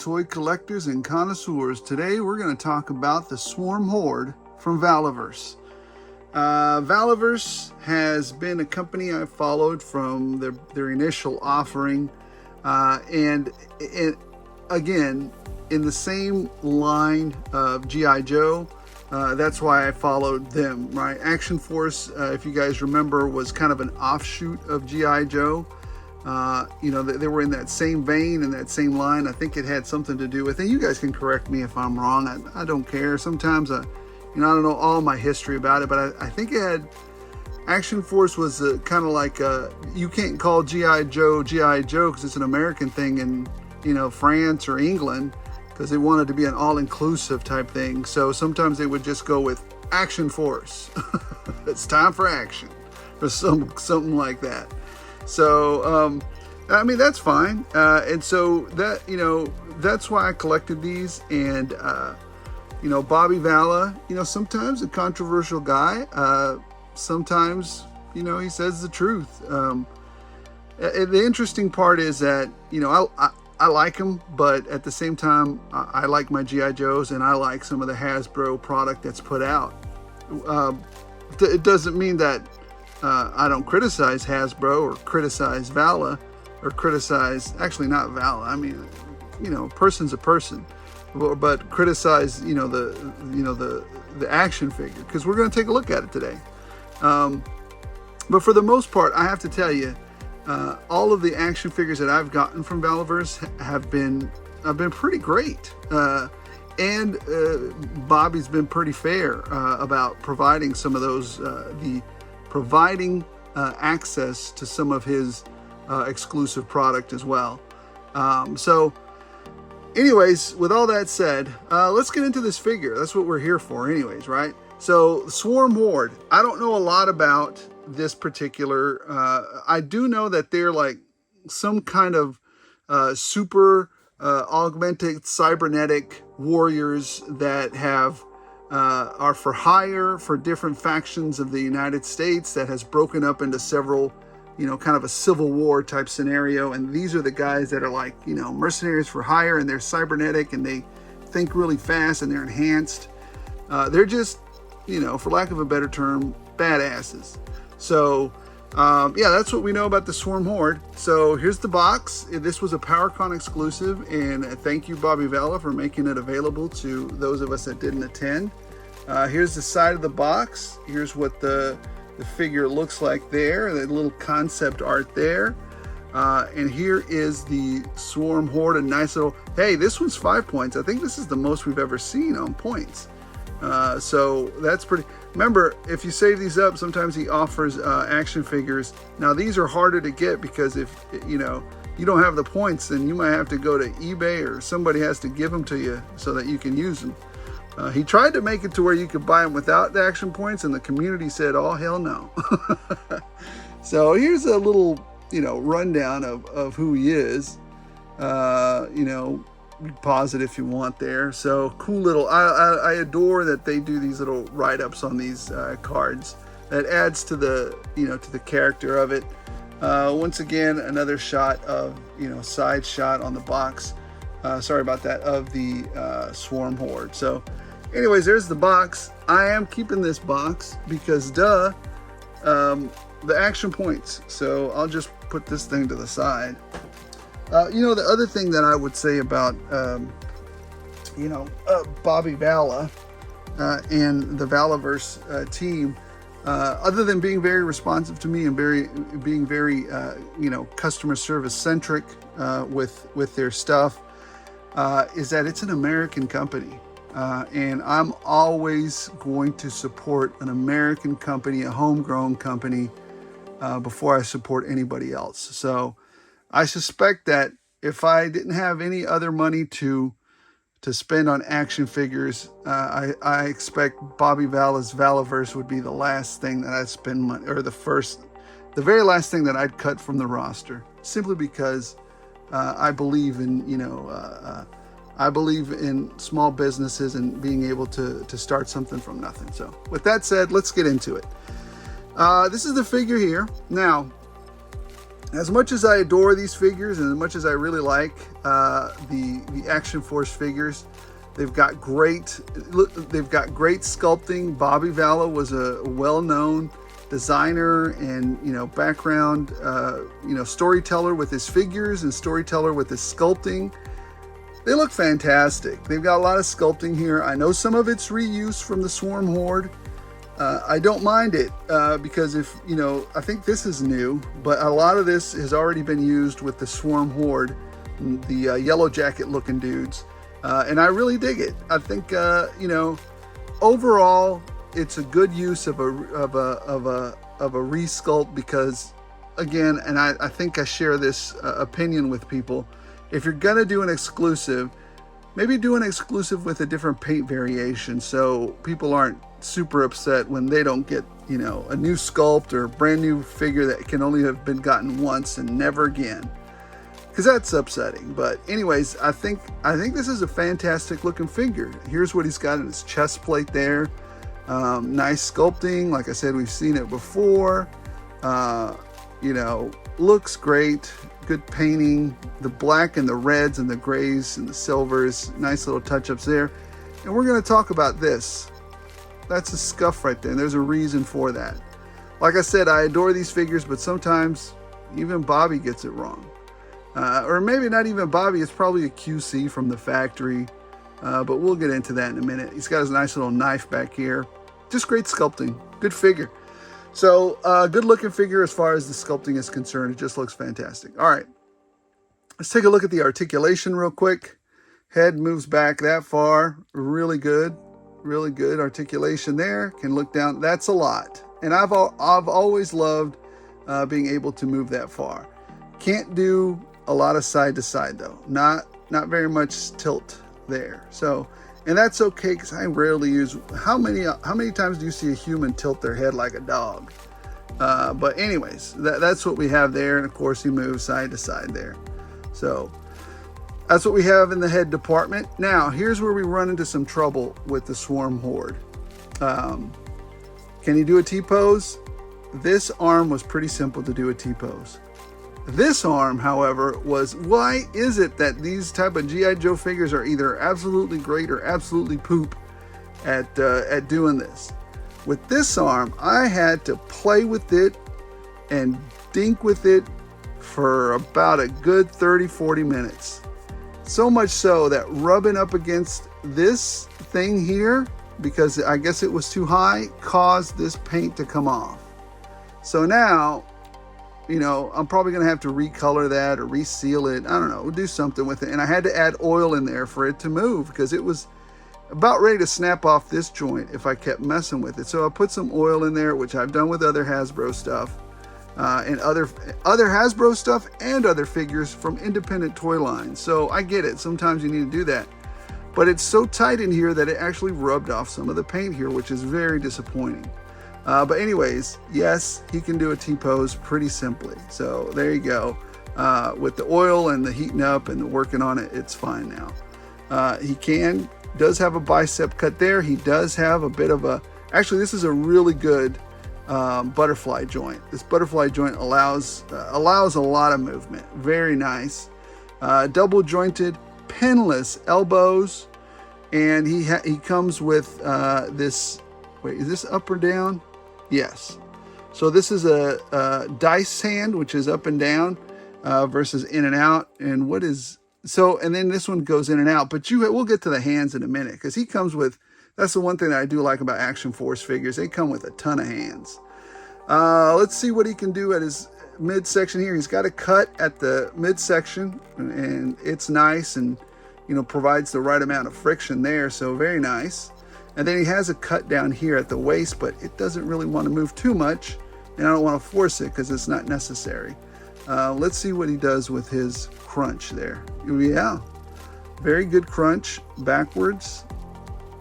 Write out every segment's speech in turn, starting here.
toy collectors and connoisseurs. Today we're going to talk about the SWARM HORDE from Valaverse. Valaverse has been a company I've followed from their initial offering, and again, in the same line of G.I. Joe. That's why I followed them, right? Action Force, if you guys remember, was kind of an offshoot of G.I. Joe. You know, they were in that same vein, in that same line. I think it had something to do with it. You guys can correct me if I'm wrong. I don't care. Sometimes, you know, I don't know all my history about it, but I think it had, Action Force was kind of like, you can't call G.I. Joe because it's an American thing in, you know, France or England, because they wanted to be an all-inclusive type thing. So sometimes they would just go with Action Force. It's time for action, or something like that. So, I mean, that's fine. And so that, you know, that's why I collected these. And, you know, Bobby Vala, you know, sometimes a controversial guy, sometimes, you know, he says the truth. The interesting part is that, you know, I like him, but at the same time, I like my G.I. Joes, and I like some of the Hasbro product that's put out. It doesn't mean that I don't criticize Hasbro or criticize Vala or criticize, actually not Vala. I mean, you know, person's a person, but criticize, you know, the action figure, because we're going to take a look at it today. But for the most part, I have to tell you, all of the action figures that I've gotten from Valaverse have been pretty great. And Bobby's been pretty fair about providing some of those, providing access to some of his exclusive product as well. So anyways, with all that said, let's get into this figure. That's what we're here for anyways, right? So SWARM HORDE, I don't know a lot about this particular, I do know that they're like some kind of super augmented cybernetic warriors that have are for hire for different factions of the United States, that has broken up into several, you know, kind of a civil war type scenario. And these are the guys that are like, you know, mercenaries for hire, and they're cybernetic and they think really fast and they're enhanced. They're just, you know, for lack of a better term, badasses. So yeah, that's what we know about the SWARM HORDE. So here's the box. This was a PowerCon exclusive, and thank you, Bobby Vala, for making it available to those of us that didn't attend. Here's the side of the box. Here's what the figure looks like there, the little concept art there. And here is the SWARM HORDE, a nice little, hey, this one's 5 points. I think this is the most we've ever seen on points. So that's pretty. Remember, if you save these up, sometimes he offers action figures. Now these are harder to get, because if you know you don't have the points, then you might have to go to eBay, or somebody has to give them to you so that you can use them. He tried to make it to where you could buy them without the action points, and the community said, "Oh hell no." So here's a little, you know, rundown of who he is. You know, pause it if you want there. So cool little, I adore that they do these little write-ups on these cards. That adds to the, you know, to the character of it. Once again, another shot of, you know, side shot on the box, sorry about that, of the SWARM HORDE. So anyways, there's the box. I am keeping this box because the action points. So I'll just put this thing to the side. You know, the other thing that I would say about, you know, Bobby Vala and the Valaverse team, other than being very responsive to me and being very, you know, customer service centric with their stuff, is that it's an American company. And I'm always going to support an American company, a homegrown company, before I support anybody else. So I suspect that if I didn't have any other money to spend on action figures, I expect Bobby Vala's Valaverse would be the last thing that I'd spend money, or the very last thing that I'd cut from the roster, simply because I believe in, you know, I believe in small businesses and being able to start something from nothing. So with that said, let's get into it. This is the figure here. Now, As much as I adore these figures and as much as I really like the Action Force figures, they've got great sculpting. Bobby Valla was a well-known designer and background storyteller with his figures and storyteller with his sculpting. They look fantastic. They've got a lot of sculpting here. I know some of it's reuse from the Swarm Horde. I don't mind it because I think this is new, but a lot of this has already been used with the Swarm Horde, the yellow jacket looking dudes, and I really dig it. I think overall it's a good use of a resculpt because, again, and I think I share this opinion with people. If you're gonna do an exclusive, maybe do an exclusive with a different paint variation so people aren't super upset when they don't get a new sculpt or a brand new figure that can only have been gotten once and never again, because that's upsetting. But anyways, I think this is a fantastic looking figure. Here's what he's got in his chest plate there. Nice sculpting. Like I said, we've seen it before. Looks great. Good painting. The black and the reds and the grays and the silvers, nice little touch-ups there. And we're going to talk about this. That's a scuff right there, and there's a reason for that. Like I said, I adore these figures, but sometimes even Bobby gets it wrong. Or maybe not even Bobby, it's probably a QC from the factory. But we'll get into that in a minute. He's got his nice little knife back here. Just great sculpting. Good figure. So, good looking figure as far as the sculpting is concerned. It just looks fantastic. All right. Let's take a look at the articulation real quick. Head moves back that far. Really good. Really good articulation there. Can look down. That's a lot. And I've always loved being able to move that far. Can't do a lot of side to side though. Not very much tilt there. So, and that's okay because I rarely use. How many times do you see a human tilt their head like a dog? But anyways, that's what we have there. And of course, he moves side to side there. So that's what we have in the head department. Now, here's where we run into some trouble with the Swarm Horde. Can he do a T-pose? This arm was pretty simple to do a T-pose. This arm, however, was, why is it that these type of G.I. Joe figures are either absolutely great or absolutely poop at doing this? With this arm, I had to play with it and dink with it for about a good 30-40 minutes. So much so that rubbing up against this thing here, because I guess it was too high, caused this paint to come off. So now, I'm probably going to have to recolor that or reseal it. I don't know, do something with it. And I had to add oil in there for it to move because it was about ready to snap off this joint if I kept messing with it. So I put some oil in there, which I've done with other Hasbro stuff. And other Hasbro stuff and other figures from independent toy lines. So I get it. Sometimes you need to do that. But it's so tight in here that it actually rubbed off some of the paint here, which is very disappointing. But anyways, yes, he can do a T-pose pretty simply. So there you go. With the oil and the heating up and the working on it, it's fine now. He does have a bicep cut there. He does have a bit of a, actually this is a really good butterfly joint. This butterfly joint allows a lot of movement. Very nice. Double jointed, pinless elbows, and he comes with this. Wait, is this up or down? Yes. So this is a dice hand, which is up and down versus in and out. And what is so? And then this one goes in and out. But we'll get to the hands in a minute because he comes with. That's the one thing that I do like about Action Force figures. They come with a ton of hands. Let's see what he can do at his midsection here. He's got a cut at the midsection, and it's nice and, provides the right amount of friction there. So very nice. And then he has a cut down here at the waist, but it doesn't really want to move too much. And I don't want to force it because it's not necessary. Let's see what he does with his crunch there. Yeah, very good crunch backwards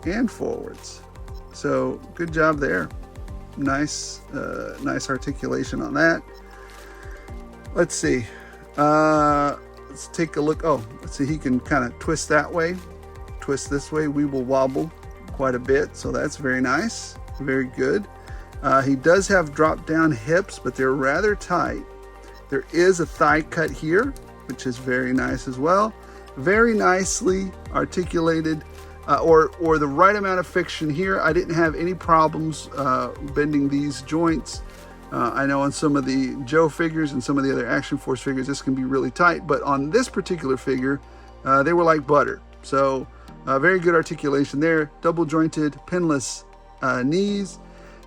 and forwards. So good job there. Nice articulation on that. Let's see. Let's take a look. Oh, let's see. He can kind of twist that way, twist this way. We will wobble quite a bit. So that's very nice. Very good. He does have drop down hips, but they're rather tight. There is a thigh cut here, which is very nice as well. Very nicely articulated, or the right amount of friction here. I didn't have any problems bending these joints. I know on some of the Joe figures and some of the other Action Force figures, this can be really tight, but on this particular figure, they were like butter. So very good articulation there. Double jointed, pinless knees.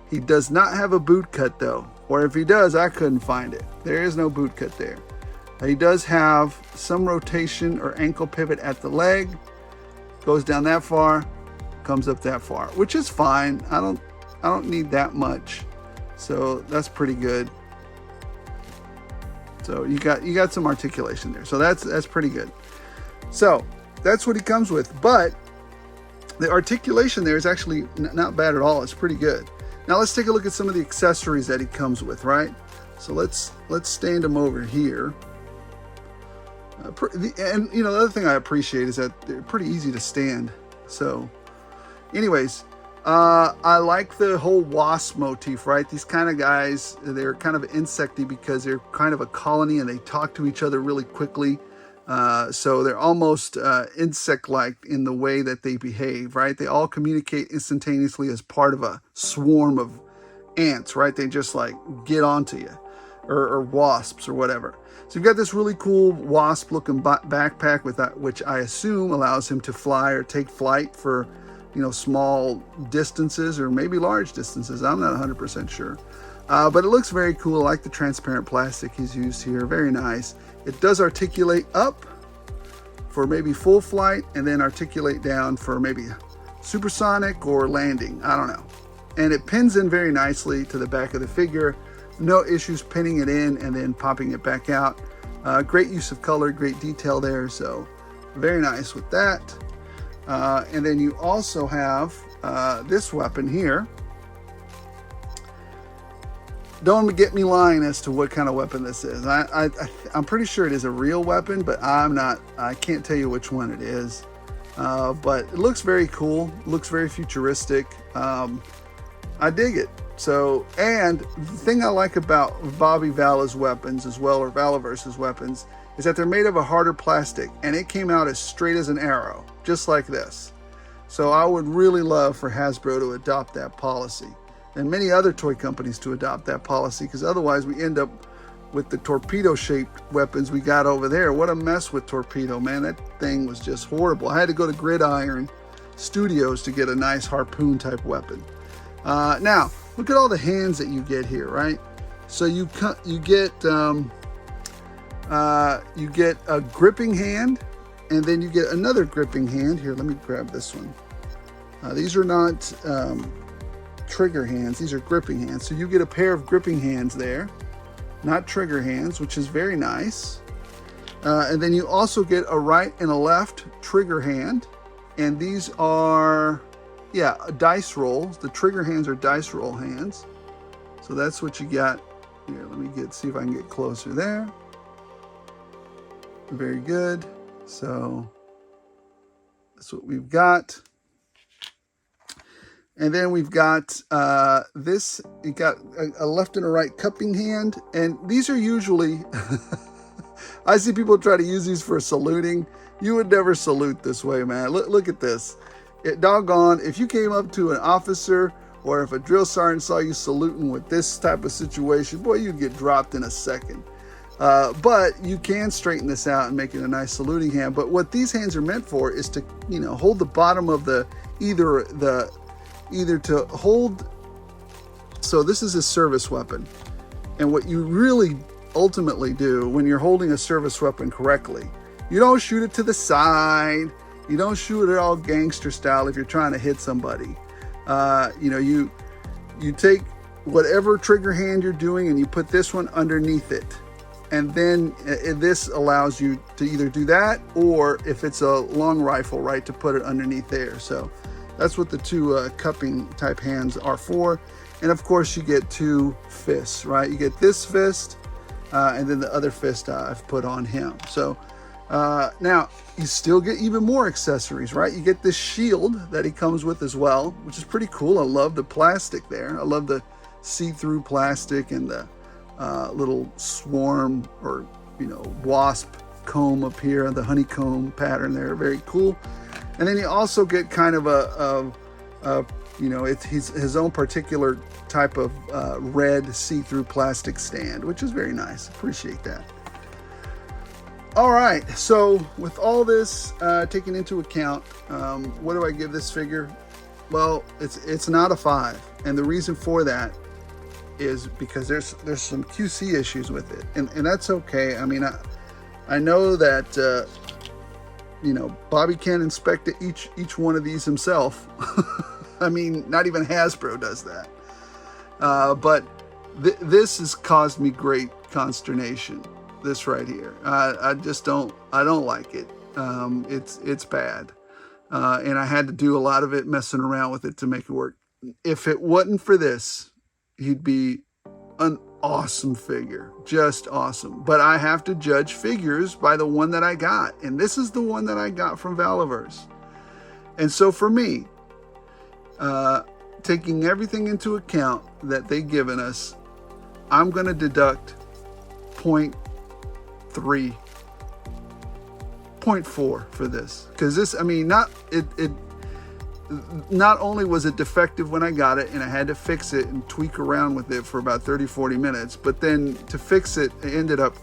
He does not have a boot cut though, or if he does, I couldn't find it. There is no boot cut there. He does have some rotation or ankle pivot at the leg. Goes down that far, comes up that far, which is fine. I don't need that much. So that's pretty good. So you got some articulation there. So that's pretty good. So that's what he comes with. But the articulation there is actually not bad at all. It's pretty good. Now let's take a look at some of the accessories that he comes with, right? So let's stand him over here. And you know, the other thing I appreciate is that they're pretty easy to stand. So anyways, I like the whole wasp motif, right? These kind of guys, they're kind of insecty because they're kind of a colony and they talk to each other really quickly. So they're almost insect-like in the way that they behave, right? They all communicate instantaneously as part of a swarm of ants, right? They just like get onto you, or wasps or whatever. So you've got this really cool wasp-looking backpack with that, which I assume allows him to fly or take flight for, you know, small distances or maybe large distances. I'm not 100% sure. But it looks very cool. I like the transparent plastic he's used here. Very nice. It does articulate up for maybe full flight and then articulate down for maybe supersonic or landing. I don't know. And it pins in very nicely to the back of the figure. No issues pinning it in and then popping it back out. Great use of color, great detail there. So very nice with that. And then you also have this weapon here. Don't get me lying as to what kind of weapon this is. I'm pretty sure it is a real weapon, but I can't tell you which one it is. But it looks very cool. It looks very futuristic. I dig it. So, and the thing I like about Bobby Vala's weapons as well, or Valaverse's weapons, is that they're made of a harder plastic, and it came out as straight as an arrow, just like this. So I would really love for Hasbro to adopt that policy, and many other toy companies to adopt that policy, because otherwise we end up with the torpedo-shaped weapons we got over there. What a mess with Torpedo, man. That thing was just horrible. I had to go to Gridiron Studios to get a nice harpoon-type weapon. Now, look at all the hands that you get here, right? So you get a gripping hand, and then you get another gripping hand. Here, let me grab this one. These are not trigger hands. These are gripping hands. So you get a pair of gripping hands there, not trigger hands, which is very nice. And then you also get a right and a left trigger hand. And these are, yeah, dice rolls. The trigger hands are dice roll hands. So that's what you got. Here, let me see if I can get closer there. Very good. So that's what we've got. And then we've got this. You got a left and a right cupping hand. And these are usually, I see people try to use these for saluting. You would never salute this way, man. Look at this. Doggone, if you came up to an officer or if a drill sergeant saw you saluting with this type of situation, boy, you'd get dropped in a second. But you can straighten this out and make it a nice saluting hand. But what these hands are meant for is to, you know, hold the bottom of the, either to hold, so this is a service weapon. And what you really ultimately do when you're holding a service weapon correctly, you don't shoot it to the side. You don't shoot it all gangster style if you're trying to hit somebody. You know, you take whatever trigger hand you're doing and you put this one underneath it. And then this allows you to either do that, or if it's a long rifle, right, to put it underneath there. So that's what the two cupping type hands are for. And of course you get two fists, right? You get this fist and then the other fist I've put on him. So now you still get even more accessories, right? You get this shield that he comes with as well, which is pretty cool. I love the plastic there. I love the see-through plastic and the little swarm or, you know, wasp comb up here, the honeycomb pattern there, very cool. And then you also get kind of you know, it's his own particular type of red see-through plastic stand, which is very nice. Appreciate that. All right, so with all this taken into account, what do I give this figure? Well, it's not a 5, and the reason for that is because there's some QC issues with it, and that's okay. I mean, I know that you know, Bobby can't inspect each one of these himself. I mean, not even Hasbro does that. But this has caused me great consternation. This right here, I don't like it. It's bad, and I had to do a lot of it messing around with it to make it work. If it wasn't for this, he'd be an awesome figure, just awesome. But I have to judge figures by the one that I got, and this is the one that I got from Valaverse. And so for me, taking everything into account that they've given us, I'm going to deduct 0.3, 0.4 for this, because this, I mean, not only was it defective when I got it and I had to fix it and tweak around with it for about 30-40 minutes, but then to fix it, I ended up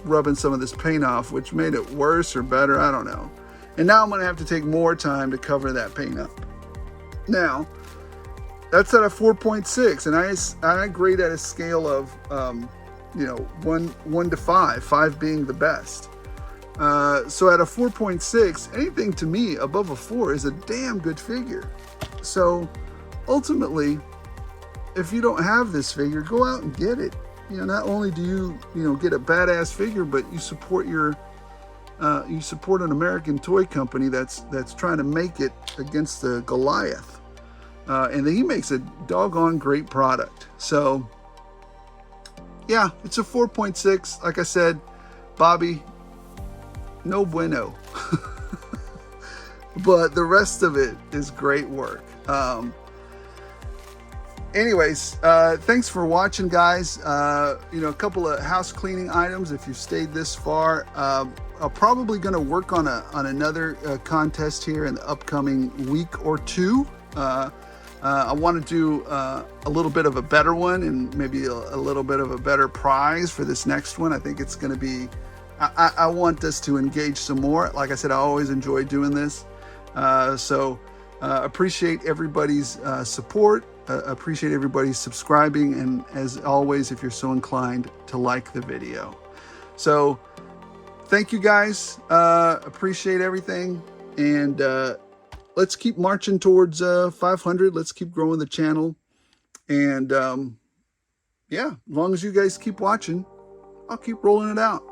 rubbing some of this paint off, which made it worse or better, I don't know. And now I'm going to have to take more time to cover that paint up. Now, that's at a 4.6, and I grade at a scale of, you know, 1 to 5, 5 being the best. So at a 4.6, anything to me above a 4 is a damn good figure. So ultimately, if you don't have this figure, go out and get it. You know, not only do you know, get a badass figure, but you support your you support an American toy company that's trying to make it against the Goliath. And he makes a doggone great product. So yeah, it's a 4.6. Like I said, Bobby, no bueno. But the rest of it is great work. Anyways, thanks for watching, guys. You know, a couple of house cleaning items if you've stayed this far. I'm probably going to work on another contest here in the upcoming week or two. I want to do a little bit of a better one and maybe a little bit of a better prize for this next one. I think it's going to be, I want us to engage some more. Like I said, I always enjoy doing this. So appreciate everybody's support. Appreciate everybody subscribing. And as always, if you're so inclined, to like the video. So thank you guys. Appreciate everything. And let's keep marching towards 500. Let's keep growing the channel. And yeah, as long as you guys keep watching, I'll keep rolling it out.